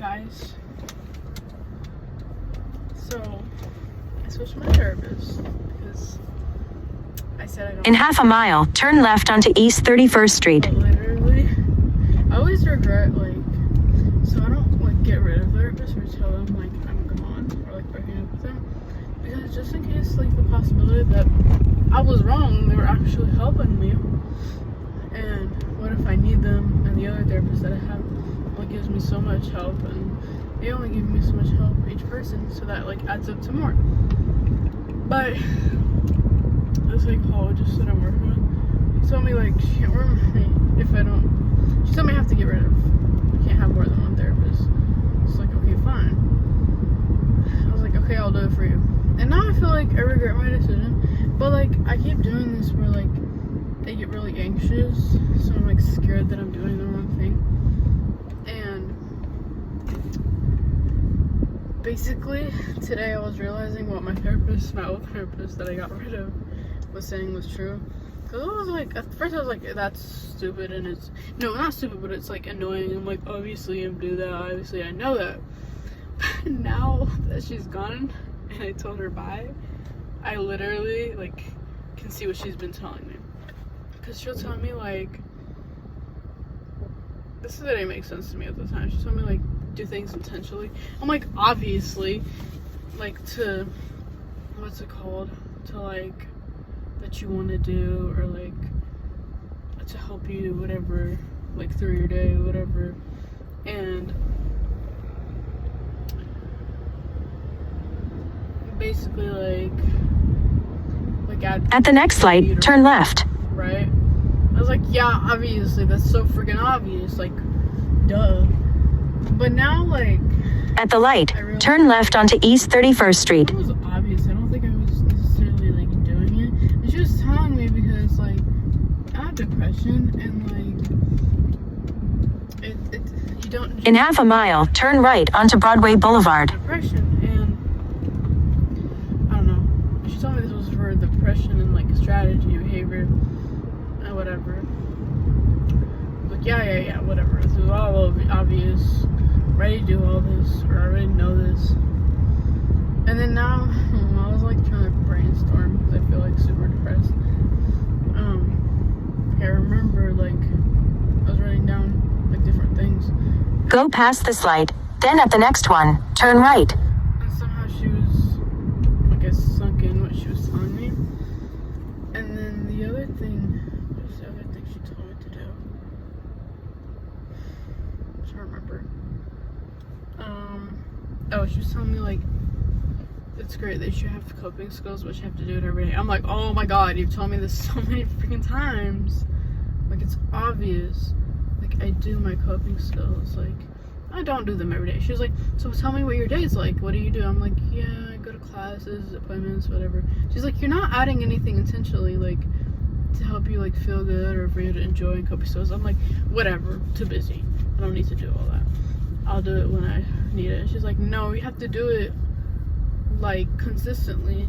guys. So I switched my therapist because I said I don't. In half a mile, turn left onto East 31st Street. But literally, I always regret so I don't get rid of therapists or tell them I'm gone or breaking up with them, because just in case the possibility that I was wrong, they were actually helping me, and what if I need them and the other therapist that I have gives me so much help, and they only give me so much help each person, so that adds up to more. But this psychologist that I'm working with, she told me she can't work with me if I don't. She told me I have to get rid of. I can't have more than one therapist. It's okay, fine. I was okay, I'll do it for you. And now I feel I regret my decision, but I keep doing this where I get really anxious, so I'm scared that I'm doing the wrong thing. And basically today I was realizing what my old therapist that I got rid of, was saying was true. Because I was at first I was that's stupid, and it's, no, not stupid, but it's annoying. I'm obviously I'm do that, obviously I know that. But now that she's gone and I told her bye, I literally can see what she's been telling me. Because she'll tell me this didn't make sense to me at the time. She told me do things intentionally. I'm obviously to, what's it called, to that you want to do, or to help you whatever, through your day, whatever. And basically At the next light, turn left. Right? I was yeah, obviously, that's so freaking obvious, duh. But now, at the light, turn left onto East 31st Street. It was obvious. I don't think I was necessarily, doing it. And she was telling me because, I have depression, and, you don't... In half a mile, turn right onto Broadway Boulevard. Depression, and, I don't know. She told me this was for depression and, strategy, behavior, whatever. Yeah, whatever. This is all obvious. Ready to do all this, or I already know this. And then now, I was trying to brainstorm because I feel super depressed. I remember I was writing down different things. Go past this light, then at the next one, turn right. And somehow she was, sunk in what she was telling me. And then the other thing, what was the other thing she told me to do? I don't remember. Oh, she was telling me it's great that you have coping skills, but you have to do it every day. I'm oh my god, you've told me this so many freaking times. It's obvious. I do my coping skills. I don't do them every day. She was so tell me what your day is like. What do you do? I'm yeah, I go to classes, appointments, whatever. She's you're not adding anything intentionally, to help you feel good or for you to enjoy coping skills. I'm whatever, too busy. I don't need to do all that. I'll do it when I need it. And she's no, you have to do it consistently,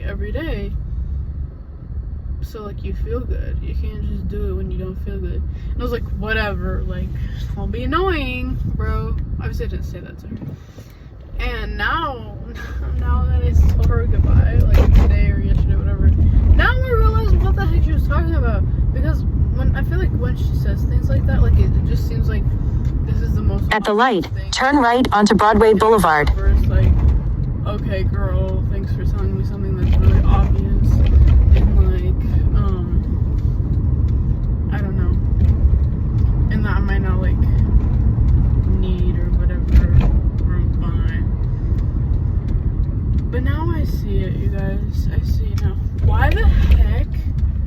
every day, so you feel good. You can't just do it when you don't feel good. And I was whatever, don't be annoying, bro. Obviously I didn't say that to her. And now that I told her goodbye, today or yesterday, whatever, now I realize what the heck she was talking about. Because I feel when she says things like that, it just seems this is the most... At the light, turn right onto Broadway Boulevard. First, okay, girl, thanks for telling me something that's really obvious. And I don't know. And that I might not need or whatever, or I'm fine. But now I see it, you guys. I see it now. Why the heck?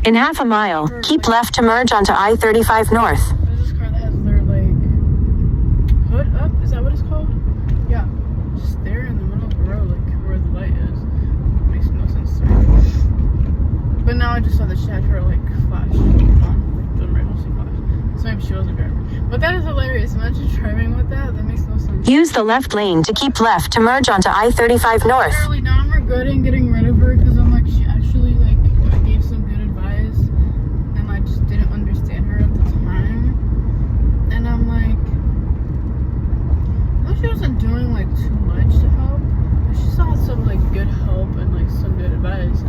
In half a mile, keep left to merge onto I-35 North. There's this car that has their hood up. Is that what it's called? Yeah. Just there in the middle of the road, where the light is. Makes no sense to me. But now I just saw that she had her flash on, the emergency flash. So maybe she wasn't driving. But that is hilarious. Imagine driving with that. That makes no sense. Use the left lane to keep left to merge onto I-35 North. Literally, now I'm regretting getting rid of her because I'm she actually gave some good advice, and I just didn't understand her at the time. And I'm she wasn't doing like too much to help. But she still had some like good help and like some good advice.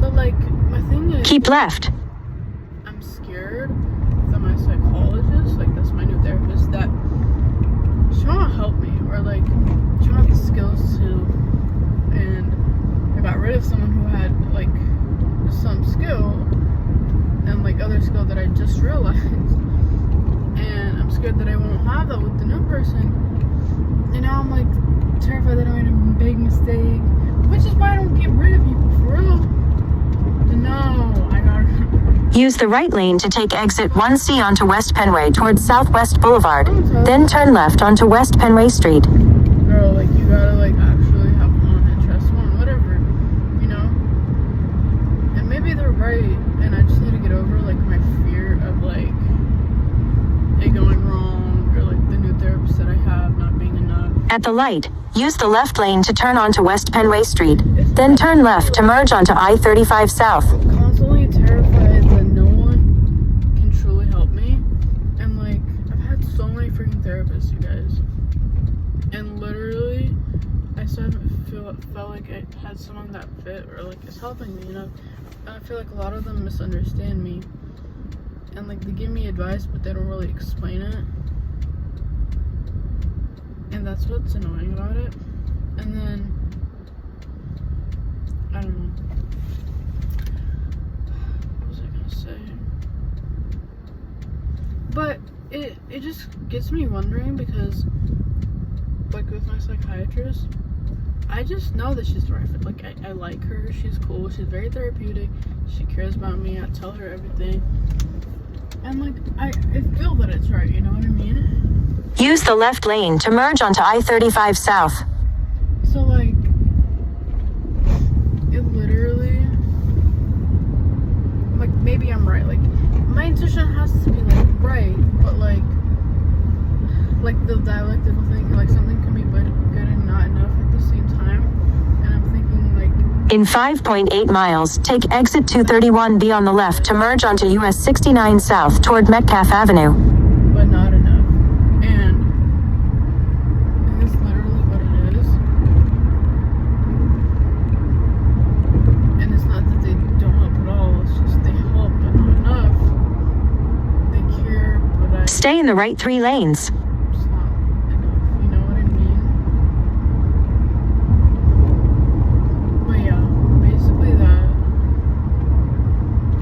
But like my thing is, Keep left. I'm scared that my psychologist, like that's my new therapist, that she won't help me, or like she won't have the skills to. And I got rid of someone who had like some skill and like other skill that I just realized, and I'm scared that I won't have that with the new person. And now I'm like terrified that I made a big mistake, which is why I don't get rid of people for real. No, I gotta. Use the right lane to take exit 1C onto West Penway towards Southwest Boulevard. Then turn left onto West Penway Street. Girl, like you gotta like actually have one and trust one, whatever, you know. And maybe they're right, and I just need to get over like my fear of like it going wrong, or like the new therapist that I have not being enough. At the light, use the left lane to turn onto West Penway Street. Then turn left to merge onto I-35 South. I'm constantly terrified that no one can truly help me, and like I've had so many freaking therapists, you guys, and literally I still haven't felt like I had someone that fit or like is helping me, you know. And I feel like a lot of them misunderstand me, and like they give me advice but they don't really explain it, and that's what's annoying about it. And then I don't know, what was I gonna say, but it just gets me wondering, because like with my psychiatrist, I just know that she's the right fit. Like I like her, she's cool, she's very therapeutic, she cares about me, I tell her everything, and like I feel that it's right, you know what I mean? Use the left lane to merge onto I-35 South. So like it literally, like maybe I'm right, like my intuition has to be like right, but like the dialectical thing, like something can be good and not enough at the same time, and I'm thinking like In 5.8 miles, take exit 231B on the left to merge onto US 69 South toward Metcalf Avenue. but not enough, and it's literally what it is. And it's not that they don't help at all, it's just they help but not enough. They care, but Stay in the right 3 lanes. it's not enough, you know what I mean? But yeah, basically that.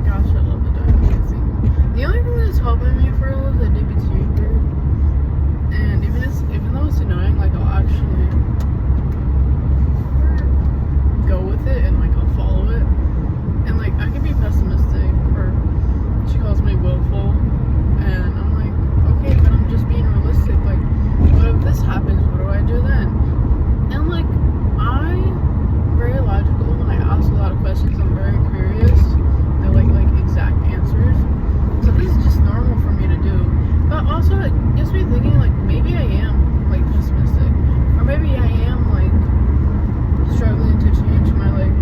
Gosh, I love the dialogue thing. The only thing that's helping me for real is the DBT group. And even though it's annoying, like I'll actually go with it and like I'll follow it. And like I can be pessimistic, or she calls me willful, and I'm like, okay, but I'm just being realistic. Like, what if this happens? What do I do then? And like I'm very logical when I ask a lot of questions. I'm very curious. I like exact answers. So this is just normal for me to do. But also it gets me thinking, like maybe I am like pessimistic, or maybe I am like struggling to change my like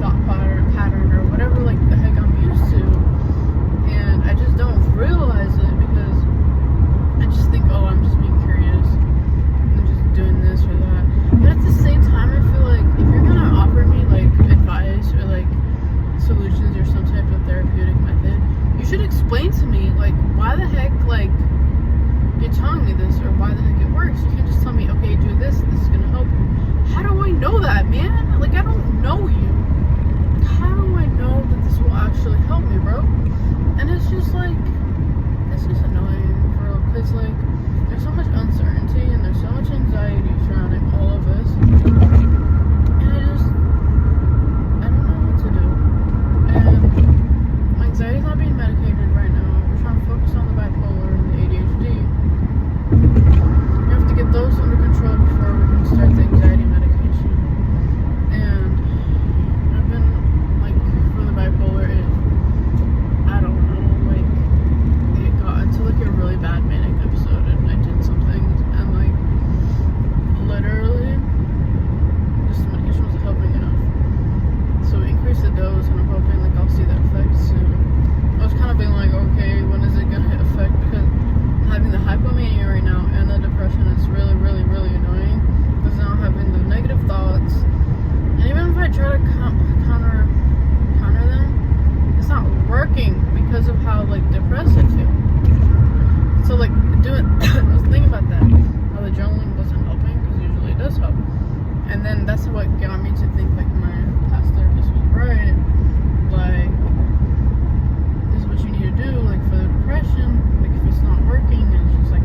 thought pattern or whatever like the heck I'm used to, and I just don't realize it because I just think, oh, I'm just being curious, I'm just doing this or that. But at the same time, I feel like if you're gonna offer me like advice or like solutions or some type of therapeutic method, you should explain to me like why the heck like you're telling me this, or why the heck it works. You can't just tell me, okay, do this is gonna help you. How do I know that, man? Like I don't know you. How do I know that this will actually help me, bro? And it's just like, it's just annoying, bro, because like there's so much uncertainty and there's so much anxiety surrounding all of this, and I don't know what to do. And my anxiety's not being medicated right now. We're trying to focus on the bipolar and the ADHD. We have to get those under control before we can start the anxiety medication. And I've been like, for the bipolar, I don't know, like it got into like a really bad manic episode, and I did some things, and like literally just the medication wasn't helping enough. So we increased the dose, and I'm hoping like I'll see that effect soon. I was kind of being like, okay, when is it gonna affect, because I'm having the hypomania right now, and depression. It's really, really, really annoying because now I'm having the negative thoughts, and even if I try to counter them, it's not working because of how like depressed I feel. So like I was thinking about that, how the journaling wasn't helping, because usually it does help. And then that's what got me to think like my past therapist was right. Like, this is what you need to do, like for the depression. Like if it's not working, and it's just like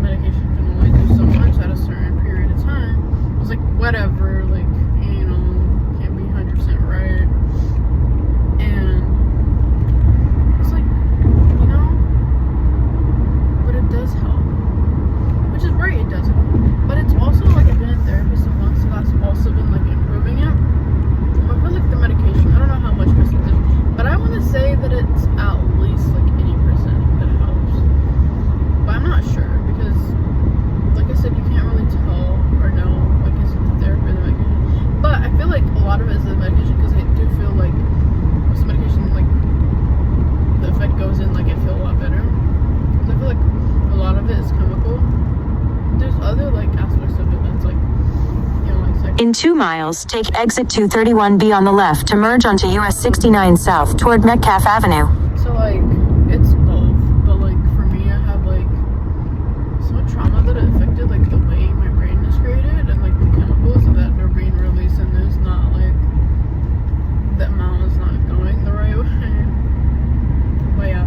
medication can only do so much at a certain period of time. I was like, whatever, like, you know, can't be 100% right. And it's like, you know, but it does help. Which is great, it does help. But it's also like I've been in therapy so long, so that's also been like improving it. I feel like the medication, I don't know how much percentage, but I want to say that it's at least like 80% that helps. But I'm not sure, because like I said, you can't really tell or know like is it the therapy or the medication. But I feel like a lot of it is the medication, because I do feel like with the medication, like the effect goes in, like I feel a lot better. Because I feel like a lot of it is chemical. There's other like aspects of it that's like, you know, like In 2 miles, take exit 231B on the left to merge onto US 69 South toward Metcalf Avenue. so like it's both, but like for me, I have like so much trauma that it affected like the way my brain is created, and like the chemicals that are being released, and there's not like the amount is not going the right way. But yeah,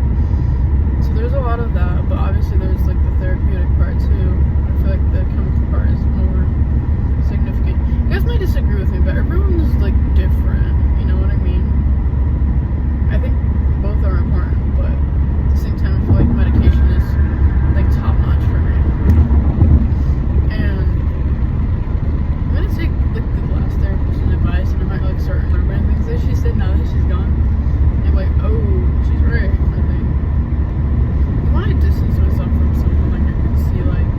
so there's a lot of that, but obviously there's like the therapeutic part too. I feel like the chemical part is more significant. You guys might disagree with me, but everyone is like different, you know what I mean? I think both are important, but at the same time I feel like medication is like top notch for me. And I'm gonna take like the last therapist's advice, and I might like start remembering things that she said now that she's gone. And I'm like, oh, she's right, I think. When I distance myself from someone, like I can see like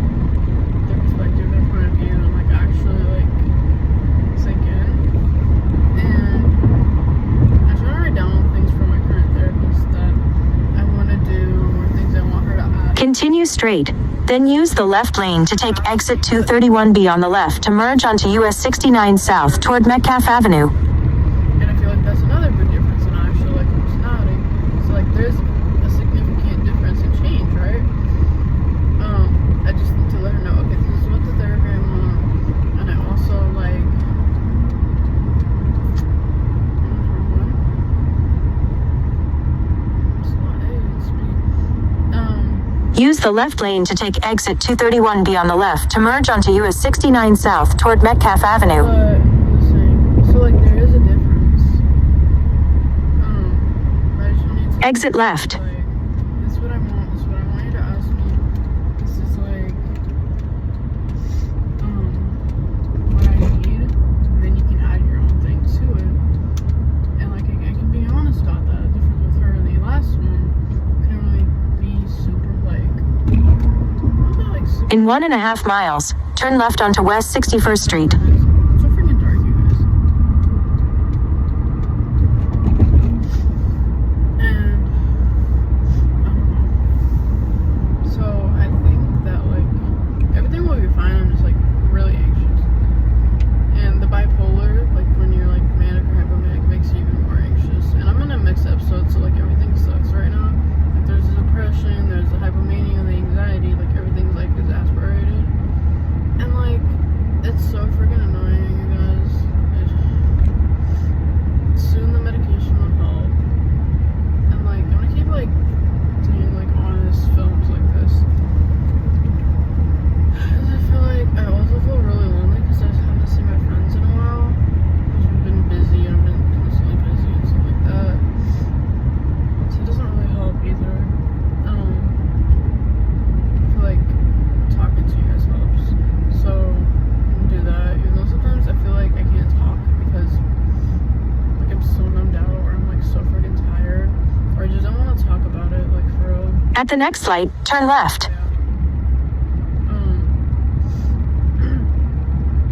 their perspective in front of you, and like actually like sink in. And I try to write down things from my current therapist that I want to do, or things I want her to add. Continue straight, then use the left lane to take exit 231B on the left to merge onto US 69 South toward Metcalf Avenue. And I feel like that's another big difference in actual like personality. So like there's a significant difference in change, right? I just need to let her know, okay, this is what the therapy I want, and I also like Use the left lane to take exit 231B on the left to merge onto US 69 South toward Metcalf Avenue. so like there is a difference. But I just need to Exit left. like, this is what I want, this is what I want you to ask me. This is like what I need, and then you can add your own thing to it. And like I can be honest about that. The difference with her and the last one, couldn't really be super like super In 1.5 miles, turn left onto West 61st Street. It's so freaking dark, you guys. And I don't know. So I think that like everything will be fine. I'm just like really anxious. And the bipolar, like when you're like manic or hypomanic, makes you even more anxious. And I'm in a mixed episode, so like everything sucks right now. Like there's the depression, there's the hypomania, the anxiety, like everything's like exasperated. And like it's so freaking annoying, you guys. Soon the medication will help. And like I'm gonna keep like doing like honest films like this. Cause I feel like I also feel really lonely because I haven't seen my friends in a while. Because we've been busy, and I've been constantly busy and stuff like that. So it doesn't really help either. I feel like talking to you guys helps. So I'm gonna do that. Even though sometimes I feel like I can't talk because like I'm so numbed out, or I'm like so freaking tired, or I just don't want to talk about it, like for real. At the next light, turn left.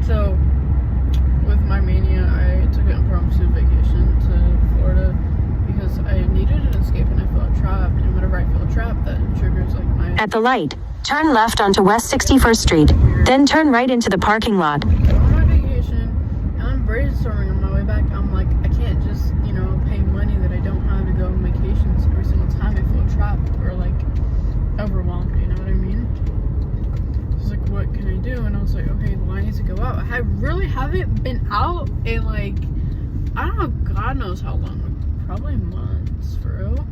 So with my mania, I took an impromptu vacation to Florida because I needed an escape and I felt trapped. And whenever I feel trapped, that triggers like my At the light, Turn left onto West 61st Street. Then turn right into the parking lot. I'm on my vacation, and I'm brainstorming on my way back. I'm like, I can't just, pay money that I don't have to go on vacations every single time I feel trapped or, like, overwhelmed, you know what I mean? I was like, what can I do? And I was like, okay, well, I need to go out. I really haven't been out in, like, I don't know, God knows how long. Probably months, for real.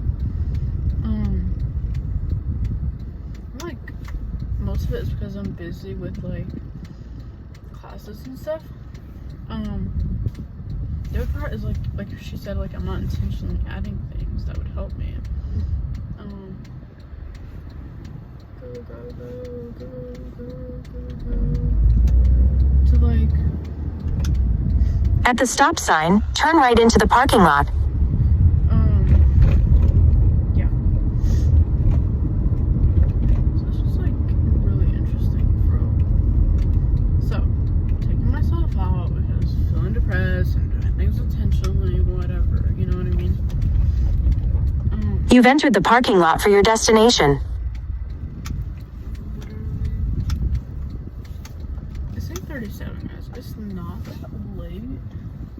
Like, most of it is because I'm busy with, like, classes and stuff. The other part is like she said, like, I'm not intentionally adding things that would help me. Go, to, like, At the stop sign, turn right into the parking lot. yeah. So it's just, like, really interesting, bro. So, taking myself out because feeling depressed and doing things intentionally, whatever, you know what I mean? You've entered the parking lot for your destination. It's 8:37, guys. It's not that late,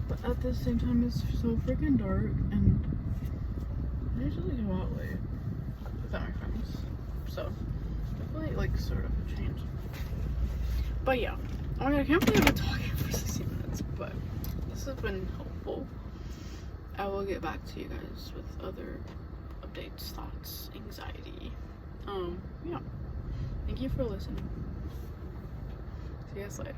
but at the same time, it's so freaking dark, and I usually go out late without my friends. So, definitely, like, sort of a change. But yeah, I can't believe I've been talking for 60 minutes, but this has been helpful. I will get back to you guys with other updates, thoughts, anxiety. Yeah. Thank you for listening. See you guys later.